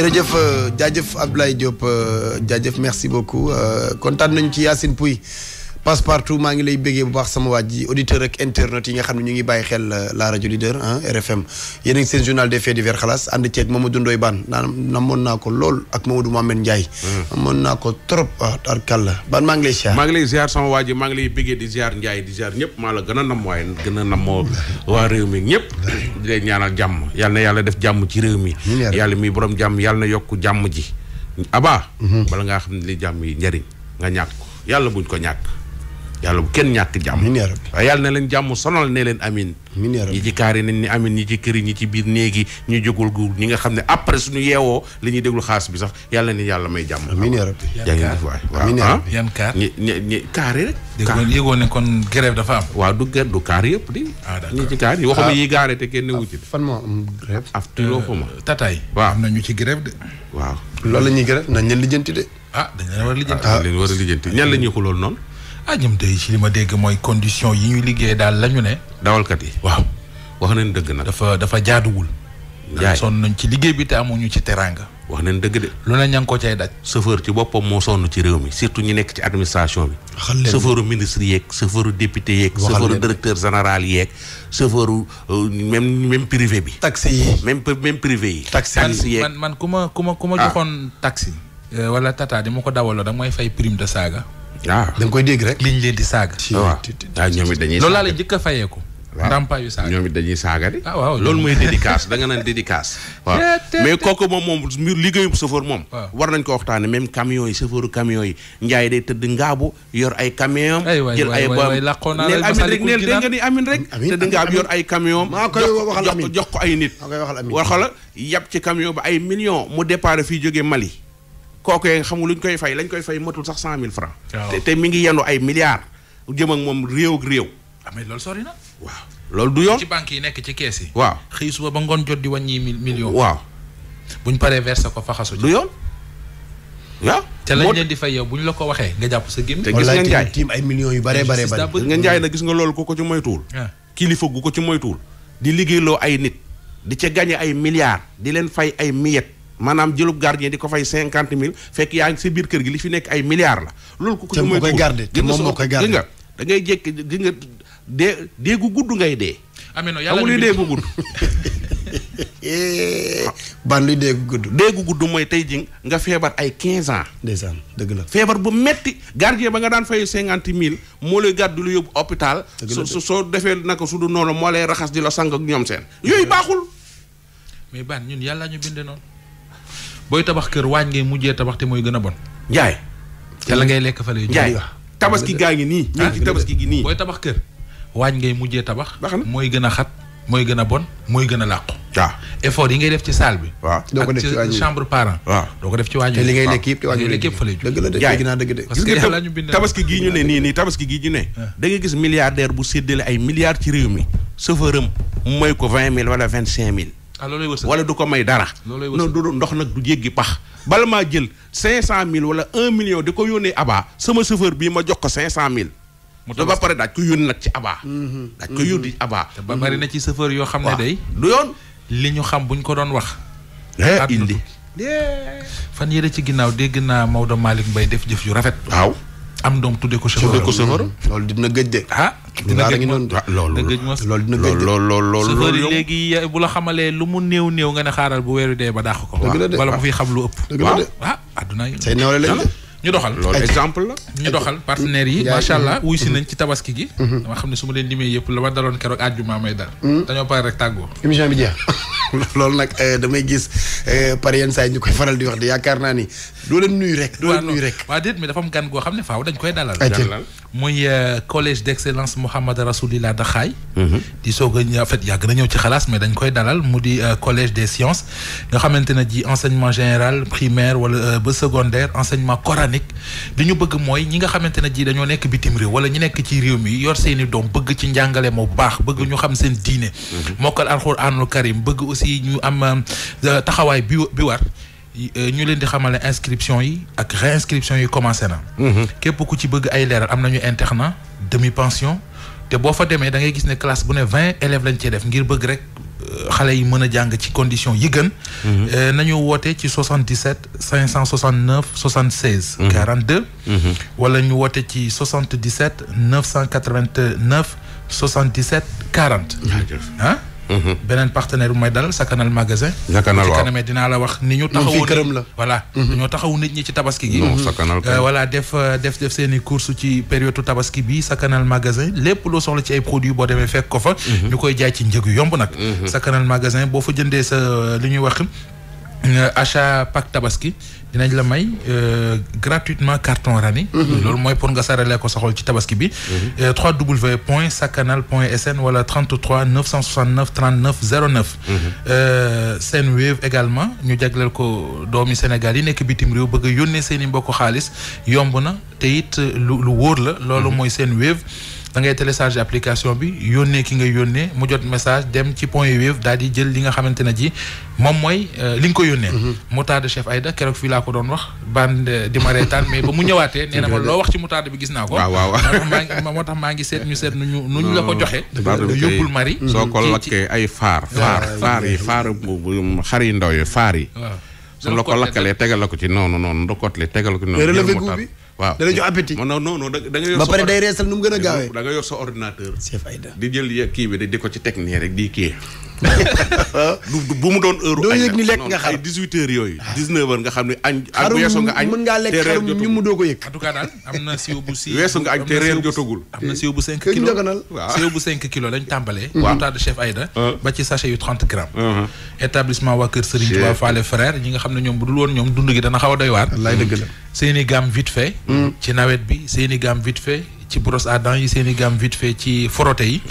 jërëjëf jaajëf Abdoulaye Diop jaajëf merci beaucoup kontaan nañu ci Yacine Pouy Passepartout maa ngi lay béggee bu baax sama waa ji auditeur ak internet yi nga xam ne ñu ngi bàyyi xel la rajo leader RFM yéen a ngi seen journal des faits divers xalaas ànd ceeg Mamadou Ndoye Bane namoon naa ko lool ak Mamadou Mohamed Ndiaye namoon naa ko trop tarkalla Bane maa ngi lay ziar. maa ngi lay ziar sama waa ji maa ngi lay béggee di ziar Ndiaye di ziar ñëpp maa la gën a nam waaye gën a namoo waa réew mi ñëpp di lay ñaanal jàmm yàlla na yàlla def jàmm ci réew mi yàlla mi borom jàmm yàlla na yokk jàmm ji Aba bala ngaa xam ne li jàmm yi njëriñ nga ñàkk ko yàlla buñ ko ñàkk yàlla bu kenn ñàkk jàmm waaye yàlla na leen jàmm sonal ne leen amin ñi ci kaar yi nañ ni amin ñi ci kër yi ñi ci biir néegi ñu jógul gu ñi nga xam ne après suñu yeewoo li ñuy déglu xaas bi sax yàlla ni yàlla may jàmm amiin yaa rabbi yaa ngi def waay waaw yan kaar ñi kaar yi rek yëgoon ne kon grève dafa am waaw du kaar yëpp di ñi ci kaar yi waxuma yi gaare te kenn newu ci fan moo am grève aftiloo xuma tataay waaw am na ñu ci grève de waaw loolu la ñuy grève nañ leen lijjanti de dañ leen war a lijjanti leen war a lijjanti ñan la ñuy xulool noonu ñoom tey ci li ma dégg mooy condition yi ñu liggéey daal la ñu ne dawalkat yi waaw wax nañ dëgg nag dafa jaaduwul Njaay sonn nañ ci liggéey bi te amuñu ci teraanga wax nañ dëgg de lu ne ña ngi ko cay daj chauffeur ci boppam moo sonn ci réew mi surtout ñi nekk ci administration bi chauffeur ministre yeeg chauffeur député yeeg chauffeur directeur général yeeg chauffeur même privé bi taxi yi même privé yi taxi yeeg man ku ma joxoon taxi wala tata di ma ko dawaloo da may fay prime de saaga da nga koy dégg rek liñ leen di saaga waaw ñoom it dañuy loolu laa la njëkk a fayeeku ndàmpaayu saaga ñoom it dañuy saaga di waaw loolu mooy dédicace da nga naan dédicace waaw mais kooku moom mbir liggéeyum chauffeur moom war nañ ko waxtaane même camions yi chauffeur camions yi Njaay day tëdd ngaabu yor ay camion jël ay boom neel amin rek neel dégg nga ni amin rek tëdd ngaabu yor ay camion jox ko ay nit waxala yàpp ci camion ba ay millions mu départ fii jógee Mali kooku nga xam nga luñ koy fay lañ koy fay matul sax 100 000 francs te mi ngi yendu ay milliards jëm ak moom réew ak réew mais loolu sori na waaw loolu du yoon ci banque yi nekk ci kees yi waaw xëy suba ba ngoon jot di wàññi millions waaw buñ paree versé ko faxasu du yoon waaw te lañ leen di fay yow buñ la ko waxee nga jàpp sa gémmiñ te gis nga Njaay tiim ay millions yu bare bare bare gis nga Njaay na gis nga loolu ku ko ci moytuwul kilifa gu ko ci moytuwul di liggéeyloo ay nit di ca gagné ay milliards di leen fay ay miettes maanaam jëlub gardien di ko fay 50 000 fekk yaa ngi sa biir kër gi li fi nekk ay milliards la loolu ku ko ci moytuwul te moom moo koy garder nga da ngay jékki di nga dee gu gudd ngay dee amino yàlla amul dee gu gudd ban luy dee gu gudd dee gu gudd mooy tey ji nga feebar ay 15 ans ndeysaan dëgg la feebar bu metti gardien ba nga daan fay 50 000 moo lay gàddu lu yóbbu hôpital soo defee naka su du noonu moo lay raxas di la sang ak ñoom seen yooyu baaxul mais ban ñun yàlla ñu binde noonu booy tabax kër waañ ngay mujjee tabax te mooy gën a bon Njaay te la ngay lekk fa lay Njaay tabaski gaa ngi nii ñu ngi ci tabaski gi nii booy tabax kër waañ ngay mujjee tabax mooy gën a xat mooy gën a bon mooy gën a làqu waaw effort yi ngay def ci salle bi waaw doo ko def ci ak chambre parent waaw doo ko def ci waañ te li ngay lekk yëpp te waañ lekk yëpp fa lay jóg dëgg la dëgg naa dëgg de parce que yàlla ñu bind tabaski gii ñu ne nii tabaski gii ñu ne da ngay gis milliardaire bu séddale ay milliards ci réew mi chauffeur am mooy ko 20 000 wala 25 000 wala du ko may dara non du ndox nag du jéggi pax bala maa jël 500 000 wala 1 million di ko yónnee Aba sama chauffeur bii ma jox ko 500 000 da ba pare daaj ko yónni nag ci Aba daaj ko yónni Aba te ba bari na ci chauffeur yoo xam ne day du yoon li ñu xam buñ ko doon wax indi fan yére ci ginnaaw dégg naa Maodo Malick Mbaye def jëf yu rafet waaw am doom tudde ko chauffeur loolu dina gëj de dina gëj moom loolu dina gëj de loolu chauffeur yi léegi bu la xamalee lu mu néew nga ne xaaral bu weeru dee ba dàq ko wala mu fiy xam lu ëpp waaw adduna yi say nawle lañ ñu doxal loolu exemple la ñu doxal partenaires yi macha allah wuy si nañ ci tabaski gi dama xam ne su ma leen limee yëpp la ma daloon keroog àjjuma may dal dañoo pare rek tàggoo émission bi jeex loolu nag damay gis par yenn saa yi ñu koy faral di wax de yaakaar naa ni doo leen nuyu rek waaw déet mais dafa am gan goo xam ne faaw dañ koy dalal muy collège d'excellence Mouhamad Rasoulillah Daxaay di soog a en fait yàgg na ñëw ci xalaas mais dañ koy dalal mu di collège des sciences nga xamante ne ji enseignement général primaire wala ba secondaire enseignement coranique li ñu bëgg mooy ñi nga xamante ne ji dañoo nekk bitim réew wala ñi nekk ci réew mi yor seeni doom bëgg ci njàngale moo baax bëgg ñu xam seen diine mokkal alxuraanul karim bëgg aussi ñu am taxawaay bi war ñu leen di xamal ne inscription yi ak réinscription yi commencé na képp ku ci bëgg ay leeral am nañu internat demi pension te boo fa demee da ngay gis ne classe bu ne 20 élèves lañ cee def ngir bëgg rek xale yi mën a jàng ci condition yi gën. nañu woote ci 77 569 76. 42. wala ñu woote ci 77 989 77 40. ah. beneen partenaire bu may dalal Sakanal magasin. Sakanal waaw ci kanamee dinaa la wax ni ñu. taxawu këram la voilà. dañoo taxawu nit ñi ci tabaski gi. Sakanal voilà def seen i course ci période tabaski bi Sakanal magasin lépp loo soxla ci ay produits boo demee fekk ko fa. ñu koy jaay ci njëg yu yomb nag. Sakanal magasin boo fa jëndee sa li ñuy wax achat pack tabaski dinañ la may gratuitement carton rani. loolu mooy pour nga saralee ko sa xol ci tabaski bi. www.sakanal.sn wala 33 969 39 09. seen Wave également ñu jagleel ko doomi Sénégal yi nekk bitim réew bëgg a yónnee seen i mbokk xaalis yomb na te it lu wóor la. loolu mooy seen Wave. da ngay télécharger application bi yónnee ki nga yónnee mu jot message dem ci point Wave daal di jël li nga xamante ne ji moom mooy li nga ko yónnee. moutarde chef Aïda keroog fii laa ko doon wax bande di ma reetaan mais ba mu ñëwaatee nee na ma loo wax ci moutarde bi gis naa ko. waaw moo tax maa ngi seet ñu nuñ la ko joxe. yóbbul mari soo ko lakkee ay faar yi xar yi ndaw yi faar yi. waaw su la ko lakkalee tegal la ko ci noonu ndokotle tegal ko ci noonu. relevé goût bi waaw dana jox appétit. non da nga yor ba pare day reesal nu mu gën a gaawee. da nga yor sa ordinateur. chef Aïda di jël kii bi di ko ci teg nii rek di kii. bu mu doon heure. doo yëg ni lekk nga xar ay 18 heures yooyu. 19 heures nga xam ne añ. ak weesu nga añ mën ngaa lekk xarum ñu mu doo ko yëg. en tout cas daal am na siw bu weesu nga añ te reer jotagul. am na siw bu 5 kilos siw bu 5 kilos lañ tàmbalee. moutarde chef Aïda. ba ci sachet yu 30 grammes. établissement waa Kër Serigne Touba Fallé frère ñi nga xam ne ñoom bu dul woon ñoom dund gi dana xaw a doy waar. wallaay dëgg la. seeni gamme vite fait. ci nawet bi seeni gamme vite fait. ci brosse à dents yi seeni gamme vite fait ci frotté yi.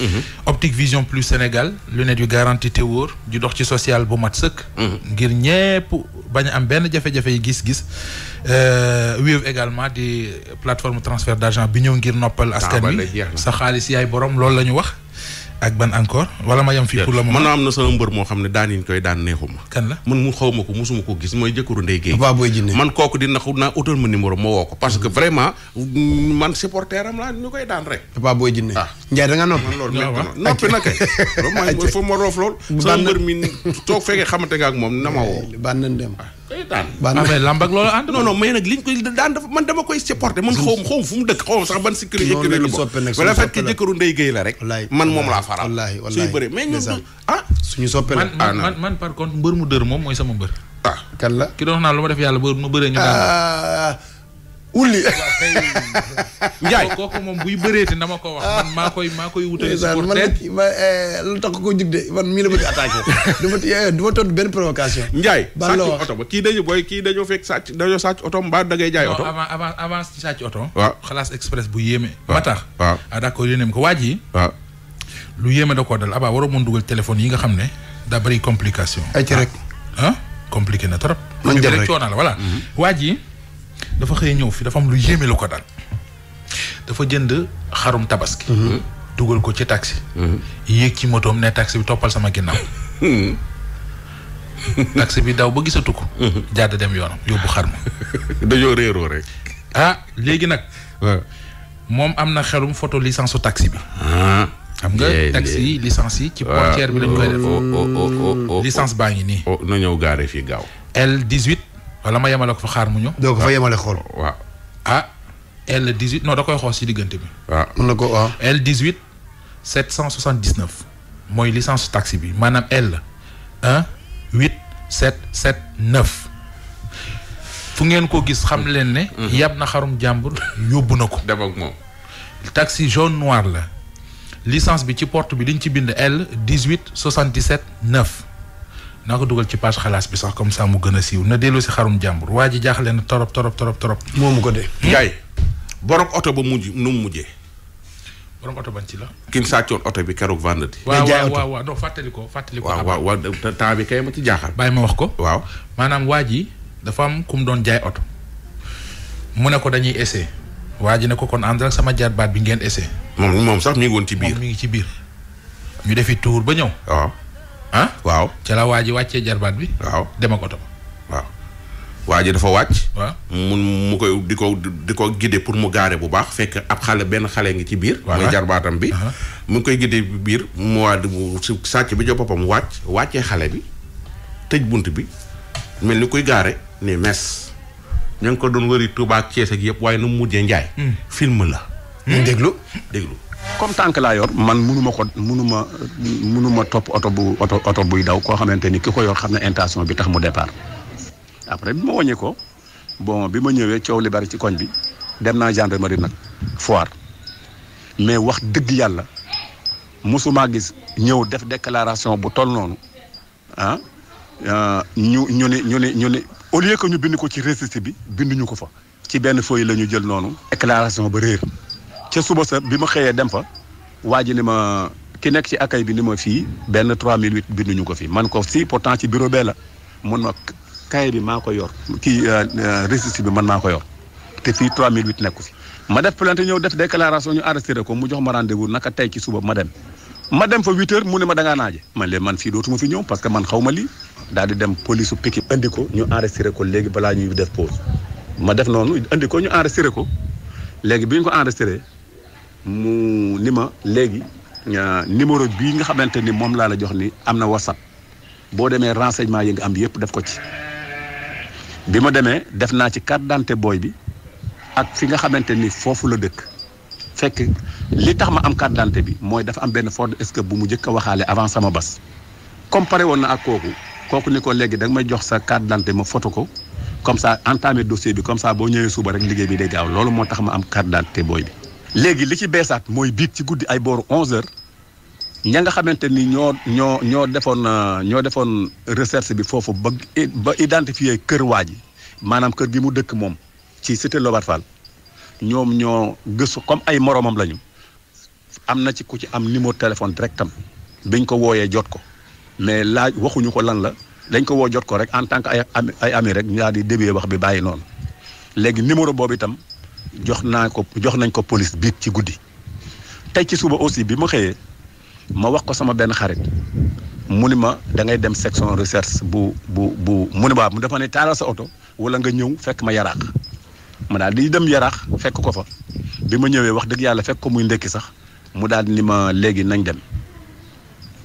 Optique Vision Plus Sénégal lunettes yu garantie te wóor di dox ci social bu mat sëkk. ngir ñépp bañ a am benn jafe-jafe yi gis-gis. Wave également di plateforme transfert d'argent bi ñëw ngir noppal askan wi sa xaalis yaay borom loolu la ñu wax. ak ban encore wala ma yem fii pour le moment. man am na sama mbër moo xam ne daan yi ñu koy daan neexuma. kan la man mu xaw ma ko musuma ko gis mooy jëkkëru Ndeye Gueye. Papa Boy Djiné man kooku dina naa utal ma numéro ma woo ko parce que vraiment man supporter am laa ñu koy daan rek. Papa Boy Djiné. Ndiaye da nga noppi. man loolu noppi na kay. loolu mooy foofu ma roof lool. sama mbër mi toog fekkee xamante nga ak moom na ma woo. ban nañ dem. kay daan mais lamb ak loolu ànd. non mais nag liñ koy daan dafa man dama koy supporter man xaw ma fu mu dëkk xaw ma sax ban sécurité yëkk la bokk wala fekk jëkkëru Ndeye Gueye la rek man moom laa faral suy bëri mais ñun suñu soppe la man par contre mbër mu dër moom mooy sama mbër. kan la ki doon naa lu ma def yàlla ma bëree ñu daan wulli Ndiaye kooku moom buy bëreeti na ma ko wax man maa koy wutali supporter lu tax ko jug de man mii la bëgg attaqué du ma tontu benn provocation. Ndiaye sàcc oto ba kii dañoo fekk dañoo sàcc oto mbaa da ngay jaay oto. avant ci sàcc oto. waaw xalaas express bu yéeme. ma tax waaw d'accord yéeneem ko waaj yi. waaw lu yéeme da koo dal abaa waroo mën dugal téléphone yi nga xam ne daa bëri complication. ay ci rek compliqué na trop. man jël rek coono la voilà. waaj yi dafa xëy ñëw fi dafa am lu yéeme lu ko dal. dafa jënd xarum tabaski. dugal ko ci taxi. yéeg ci motoom ne taxi bi toppal sama ginnaaw. taxi bi daw ba gisatu ko. jàdd dem yoonam yóbbu xar ma. dañoo réeroo rek. léegi nag. moom am na xelum photo licence su taxi bi. xam nga taxi yi licence yi. ci portière bi lañ koy def. licence baa ngi nii. na ñëw gaare fii gaaw. L18 wala ma yemale ko fa xaar mu ñëw. doo ko fa yemale xool. waaw. L18 non da koy xool si diggante bi. waaw mën na ko waaw. L18 779 mooy licence taxi bi maanaam L18779 fu ngeen ko gis xam leen ne. yab na xarum jàmbur yóbbu na ko. dem ak moom. taxi jaune noir la licence bi ci porte bi dañ ci bind L18779 naa ko dugal ci page xalaas bi sax comme ça mu gën a siiw na dellu si xarum jàmbur waa ji jaaxle na torop. moomu ko de. Ndiaye borom oto ba mujj nu mu mujjee. borom oto ban ci la. kin sàccoon oto bi keroog vendredi. waaw non fàttali ko. waaw temps bi kay ma ci jaaxal. bàyyi ma wax ko. waaw maanaam waa ji dafa am ku mu doon jaay oto. mu ne ko dañuy essayer. waa ji ne ko kon ànd ak sama jarbaat bi ngeen essayer. moom sax mi ngi woon ci biir. moom mi ngi ci biir. ñu defi tour ba ñëw. waaw. waaw. ca la waa ji wàccee jarbaat bi. waaw dem ak oto ba. waaw waa ji dafa wàcc. waaw mu koy di ko guider pour mu gaare bu baax fekk ab benn xale ngi ci biir. mooy jarbaatam bi. mu ngi koy guider biir mu waa sàcc bi jox boppam wàccee xale bi tëj bunt bi mel ni kuy gaare ni mes ña ngi ko doon wëri Touba ak Thiès ak yëpp waaye nu mu mujjee Njaay. film la. déglu. comme tànk laa yor man munuma topp oto buy daw koo xamante ni ki ko yor xam ne intention bi tax mu départ après bi ma wàññi ko bon bi ma ñëwee coow li bari ci koñ bi dem naa gendarmerie nag Foire mais wax dëgg yàlla musuma gis ñëw def déclaration bu toll noonu ñu ni au lieu que ñu bind ko ci registre bi binduñu ko fa ci benn feuille la ñu jël noonu déclaration ba réer ca suba sa bi ma xëyee dem fa waa ji ni ma ki nekk ci accueil bi ni ma fii benn 3008 binduñu ko fi man ko si pourtant ci bureau bee la mun ma kaye bi maa ko yor kii registre bi man maa ko yor te fii 3008 nekku fi ma def plainte ñëw def déclaration ñu arrêté ko mu jox ma rendez-vous naka tey ci suba ma dem fa 8h mu ne ma da ngaa naaje man fii dootuma fi ñëw parce que man xaw ma lii daal di dem police su Pikine indi ko ñu enregistré ko léegi balaa ñuy def pause ma def noonu indi ko ñu enregistré ko léegi bi ñu ko enregistré mu ni ma léegi numéro bii nga xamante ni moom laa la jox ni am na WhatsApp boo demee renseignement yi nga am yëpp def ko ci bi ma demee def naa ci carte d'identité booy bi ak fi nga xamante ni foofu la dëkk fekk li tax ma am carte d'identité bi mooy dafa am benn Ford Escape bu mu njëkk a waxaale avant sama bas comparé woon na ak kooku ni ko léegi da nga may jox sa carte d'identité ma photo ko comme ça entamé dossier bi comme ça boo ñëwee suba rek liggéey bi day gaaw loolu moo tax ma am carte d'identité booy bi. léegi li ci beesaat mooy biig ci guddi ay booru 11h ña nga xamante ni ñoo defoon recherche bi foofu ba identifier kër waa ji maanaam kër gi mu dëkk moom ci cité Lobat Fall ñoom ñoo gëstu comme ay moromam lañu am na ci ku ci am numéro téléphone directam biñ ko wooyee jot ko mais laaj waxuñu ko lan la dañ ko woo jot ko rek en tant que ay ami rek ñu daal di débee wax bi bàyyi noonu léegi numéro boobu itam jox nañ ko police biig ci guddi tey ci suba aussi bi ma xëyee ma wax ko sama benn xarit mu ni ma da ngay dem section recherche bu mu ni ma mu dafa ne taalal sa oto wala nga ñëw fekk ma yaraax ma daal di dem yaraax fekk ko fa bi ma ñëwee wax dëgg yàlla fekk ko muy ndekki sax mu daal ni ma léegi nañ dem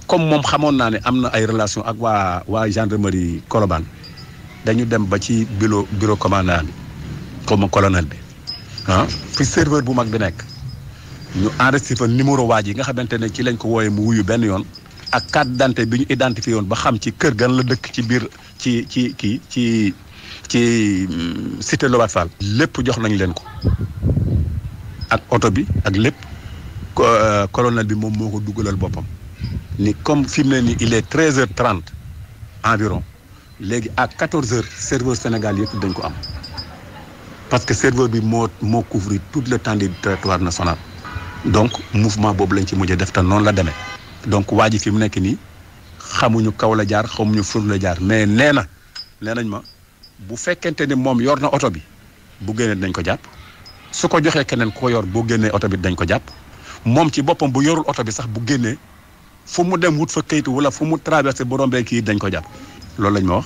comme moom xamoon naa ne am na ay relation ak waa gendarmerie Colobane dañu dem ba ci bureau commandant bi comme colonel bi fi serveur bu mag bi nekk ñu enregistré fa numéro waa ji nga xamante ne ci lañ ko wooyee mu wuyu benn yoon ak carte d'identité bi ñu identifié woon ba xam ci kër gan la dëkk ci biir ci cité Lobat Fall lépp jox nañ leen ko ak oto bi ak lépp colonel bi moom moo ko dugalal boppam ni comme fi mu ne nii il est 13h30 environ léegi à 14h serveur Sénégal yëpp dañ ko am parce que serveur bi moo couvrir tout le temps du territoire national donc mouvement boobu lañ ci mujjee def te noonu la demee donc waa ji fi mu nekk nii xamuñu kaw la jaar xamuñu fur la jaar mais nee nañ ma bu fekkente ni moom yor na oto bi bu génnee dañ ko jàpp su ko joxee keneen ku ko yor boo génnee oto bi dañ ko jàpp moom ci boppam bu yorul oto bi sax bu génnee fu mu dem wut fa kayitu wala fu mu traversé bu rombee kii dañ ko jàpp loolu lañ ma wax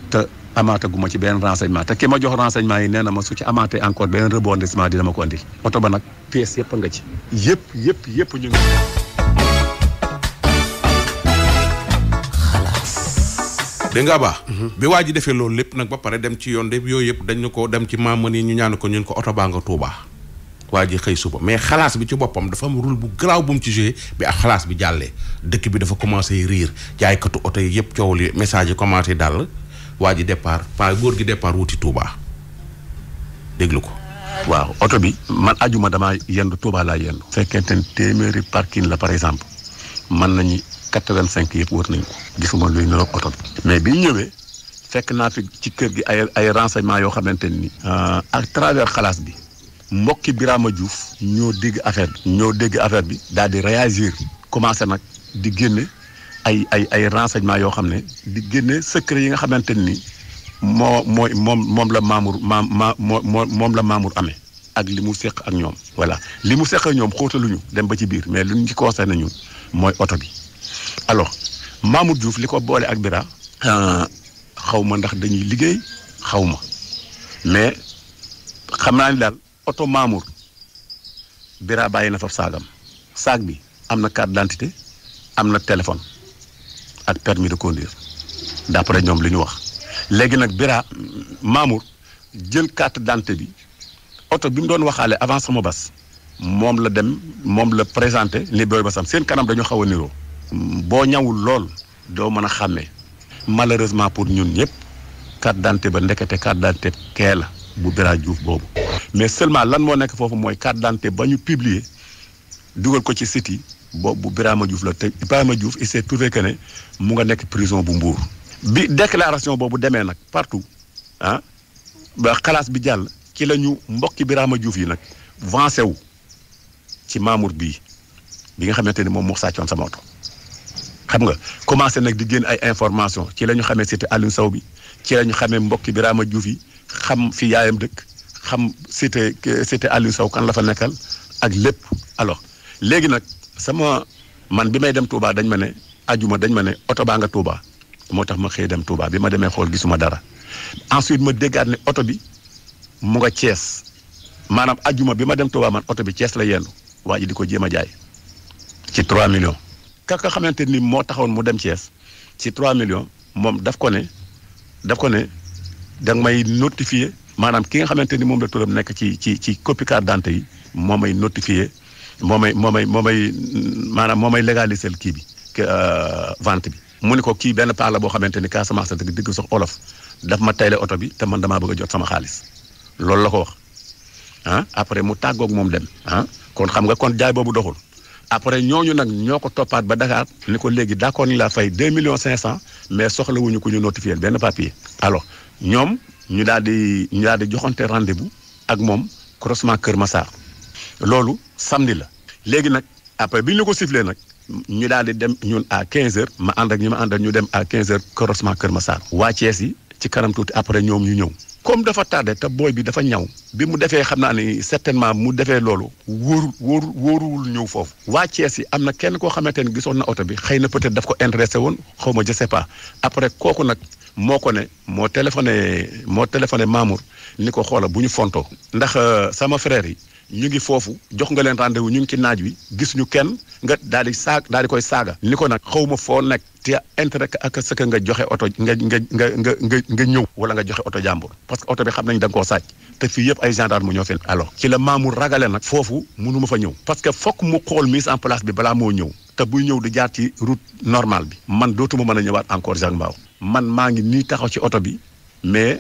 te amaataguma ci benn renseignement te ki ma jox renseignement yi nee na ma su ci amaatee encore benn rebondissement dina ma ko andil oto ba nag pièces yëpp a nga ci yëpp ñu ngi dégg nga baax bi waa ji defee loolu lépp nag ba pare dem ci yoon de yooyu yëpp dañu ko dem ci maam yi ñu ñaan ko ñun ko oto baa nga Tuuba waa ji xëy suba mais xalaas bi ci boppam dafa am rôle bu garaaw bu mu ci joué bi ak xalaas bi jàllee dëkk bi dafa commencé riir jaaykatu oto yi yëpp coow li message yi commencé dal waa ji départ góor gi départ wuti Touba déglu ko. waaw oto bi man ajuma damaa yendu Touba laa yendu. fekkente ne téeméeri parking la par exemple mën nañu 85 yëpp wër nañu ko gisuma luy niroog oto bi. mais bi ñu ñëwee fekk naa fi ci kër gi ay renseignements yoo xamante ni. à travers xalaas bi mbokki Birama Diouf ñoo dégg affaire bi. daal di réagir commencé nag di génne. ay renseignements yoo xam ne di génne secret yi nga xamante ni moom la Mamour amee ak li mu seq ak ñoom voilà li mu seq ak ñoom xóotaluñu dem ba ci biir mais lu ñu ci concerné ñun mooy oto bi alors Mamour Diouf li ko boole ak Bira xaw ma ndax dañuy liggéey xaw ma mais xam naa ni daal oto Mamour Bira bàyyi na fa saagam saag bi am na carte d'identité am na téléphone ak permis de conduire d'après ñoom li ñu wax léegi nag Bira Mamour jël carte d'identité bi oto bi mu doon waxaale avant sama bas moom la présenté ni booy basam seen kanam dañu xaw a niroo boo ñawul lool doo mën a xàmmee malheureusement pour ñun ñëpp carte d'identité ba ndekete carte d'identité kee la bu Bira Diouf boobu mais seulement lan moo nekk foofu mooy carte d'identité ba ñu publier dugal ko ci site yi boobu bu Birama Diouf la te Birama Diouf il s'est trouvé que ne mu nga nekk prison bu Mbour bi déclaration boobu demee nag partout ah ba xalaas bi jàll ci la ñu mbokki Birama Diouf yi nag vancé wu ci Mamour bii bi nga xamante ni moom moo sàccoon sama oto xam nga commencé nag di génn ay information ci la ñu xamee cité Aliou Sow bi ci la ñu xamee mbokki Birama Diouf yi xam fi yaayam dëkk xam cité Aliou Sow kan la fa nekkal ak lépp alors léegi nag man bi may dem Touba dañ ma ne ajuma dañ ma ne oto baa nga Touba moo tax ma xëy dem Touba bi ma demee xool gisuma dara ensuite ma déggaat ne oto bi mu nga Thiès maanaam ajuma bi ma dem Touba man oto bi Thiès la yendu waa ji di ko jéem a jaay ci 3 millions. ka xamante ni moo taxawoon mu dem Thiès ci 3 millions moom daf ko ne da nga may notifier maanaam ki nga xamante ni moom la turam nekk ci copie carte d'identité yi moo may notifier moo may légaliser kii bi vente bi. mu ni ko kii benn paar la boo xamante ni Casamance dëgg digg sax olof daf ma tayle oto bi te man damaa bëgg a jot sama xaalis loolu la ko wax ah après mu tàggoog moom dem ah kon xam nga kon jaay boobu doxul après ñooñu nag ñoo ko toppaat ba Dakar ni ko léegi d'accord ni la fay 2 millions 500 mais soxlawuñu ko ñu notifier benn papier. alors ñoom ñu daal di joxante rendez-vous ak moom croisement Kër Massar loolu samedi la léegi nag après bi ñu ko sifflé nag. ñu daal di dem ñun à 15h ma ànd ak ñi ma àndal ñu dem à 15h croisement Kër Massar. waa Thiès yi ci kanam tuuti après ñoom ñu ñëw. comme dafa tardé te booy bi dafa ñaw. bi mu defee xam naa ni certainement mu defee loolu. wóoruwul ñëw foofu. waa Thiès yi am na kenn koo xamante ni gisoon na oto bi xëy na peut-être daf ko intéressé woon xaw ma je sais pas après kooku nag moo ko ne moo téléphoné Mamour ni ko xoola bu ñu fontoo. ndax sama frère yi. ñu ngi foofu jox nga leen rendez-vous ñu ngi ci naaj wi gis ñu kenn nga daal di koy saaga ni ko nag xaw ma foo nekk te intérêt ak ce que nga joxe oto nga ñëw wala nga joxe oto jàmbur parce que oto bi xam nañ da nga koo sàcc te fii yëpp ay gendarme ñoo fi alors ci la Mamour ragale nag foofu mënu ma fa ñëw parce que fokk mu xool mise en place bi balaa moo ñëw te buy ñëw di jaar ci route normale bi man dootuma mën a ñëwaat encore Jean Mbao man maa ngi nii taxaw ci oto bi mais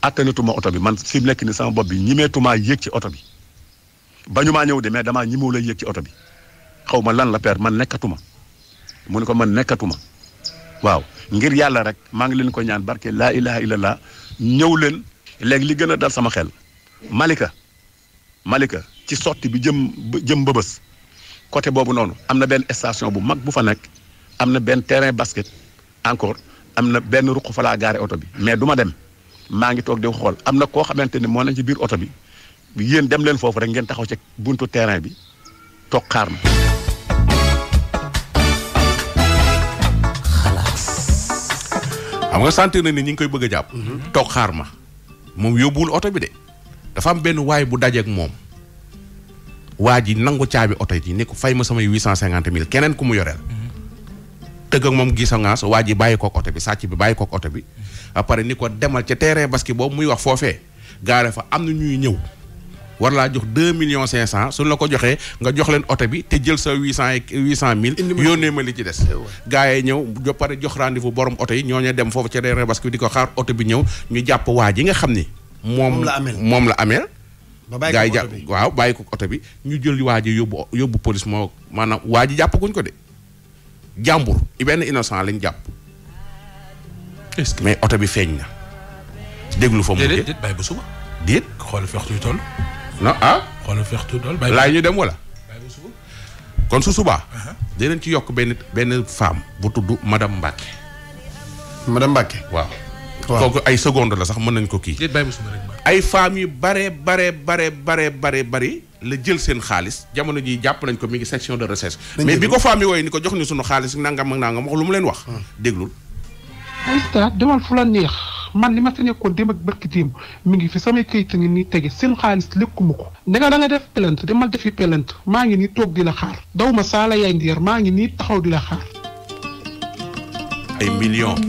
attanatuma oto bi man fi mu nekk ni sama bopp bi ñimeetuma yéeg ci oto bi bañu maa ñëw de mais damaa ñimoo lay yëg ci oto bi xaw ma lan la père man nekkatuma mu ne ko man nekkatuma waaw ngir yàlla rek maa ngi leen ko ñaan barke laa ilaha illallah ñëw leen léegi li gën a dal sama xel Malika ci sortie bi jëm Mbëbës côté boobu noonu am na benn station bu mag bu fa nekk am na benn terrain basket encore am na benn ruq fa laa gaare oto bi mais du ma dem maa ngi toog di xool am na koo xamante ni moo nañ ci biir oto bi yéen dem leen foofu rek ngeen taxaw ci buntu terrain bi toog xaar ma. xalaas. xam nga sentir na ni ñi ngi koy bëgg a jàpp. toog xaar ma moom yóbbuwul oto bi de dafa am benn waay bu dajeeg moom waa ji nangu caabi oto ji ni ko fay ma samay 850 000 keneen ku mu yoreel. tëgg ak moom gis nga waa ji bàyyi koog oto bi sàcc bi bàyyi koog oto bi après ni ko demal ca terrain basket boobu muy wax foofee gaare fa am na ñuy ñëw. war laa jox 2 millions 500 suñ la ko joxee nga jox leen oto bi te jël sa 800 000 yónnee ma li ci des. gars yi ñëw pare jox rendez-vous borom oto yi ñooñu dem foofu ca terrain parce que di ko xaar oto bi ñëw ñu jàpp waa ji nga xam ni. moom la ameel. gars yi jàpp waaw bàyyi ko oto bi ñu jël waa ji yóbbu police moo maanaam waa ji jàppaguñ ko de jàmbur benn innocent lañ jàpp. est-ce que mais oto bi feeñ na. déglu fa mu déedéet bàyyi ba suba. déet xool fextu toll. non xoolal fextu dool laay ñu dem wala. kon su subaa. dinañ ci yokk benn femme bu tudd madame Mbacke. madame Mbacke. waaw. kooku ay seconde la sax mën nañ ko kii. ay femmes yu bari la jël seen xaalis jamono ji jàpp nañ ko mi ngi section de recherche. mais bi ko femmes yi wooye ni ko jox ñu sunu xaalis nangam ak nangam wax lu mu leen wax. déglul. demal fu la neex man li ma fi nekkoon dem ak barki démb mi ngi fi samay kayit ngi nii tege seen xaalis lekkuma ko da nga def pelante demal defi pelante maa ngi nii toog di la xaar daw ma saala yaay ndiir maa ngi nii taxaw di la xaar. ay millions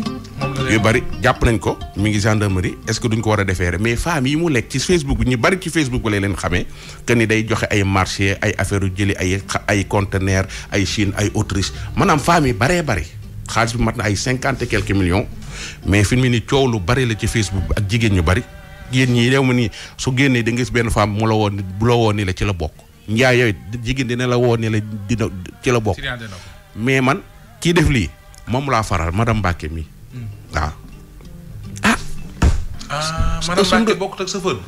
yu bari jàpp nañ ko mi ngi gendarmerie est-ce que duñ ko war a defeere mais femmes yi mu lekk ci Facebook bi ñu bari ci Facebook bi lay leen xamee que ni day joxe ay marché ay affaire yu jëli ay conteneur ay Chine ay Autriche maanaam femmes yi baree bari xaalis bi mat na ay 50 et quelques millions mais fi mu ni coow lu bari la ci Facebook bi ak jigéen ñu bari jigéen ñi réew ma nii su génnee da nga gis benn femme mu la woon bu la woon ni la ci la bokk njaay yooyu jigéen dina la woon ni la dina ci la bokk mais man kii def lii moom laa faral madame Mbacke mi waaw madame Mbacke bokkut ak chauffeur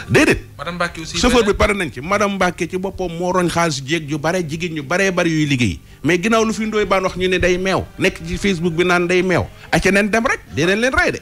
déedéet madame Mbacke aussi chauffeur bi pare nañ ci madame Mbacke ci boppam moo roñ xaalis jéeg yu bare jigéen ñu baree bari yuy liggéey mais ginnaaw lu fi ndooy baan wax ñu ne day meew nekk ci Facebook bi naan day meew ak ca neen dem rek dinañ leen rey de.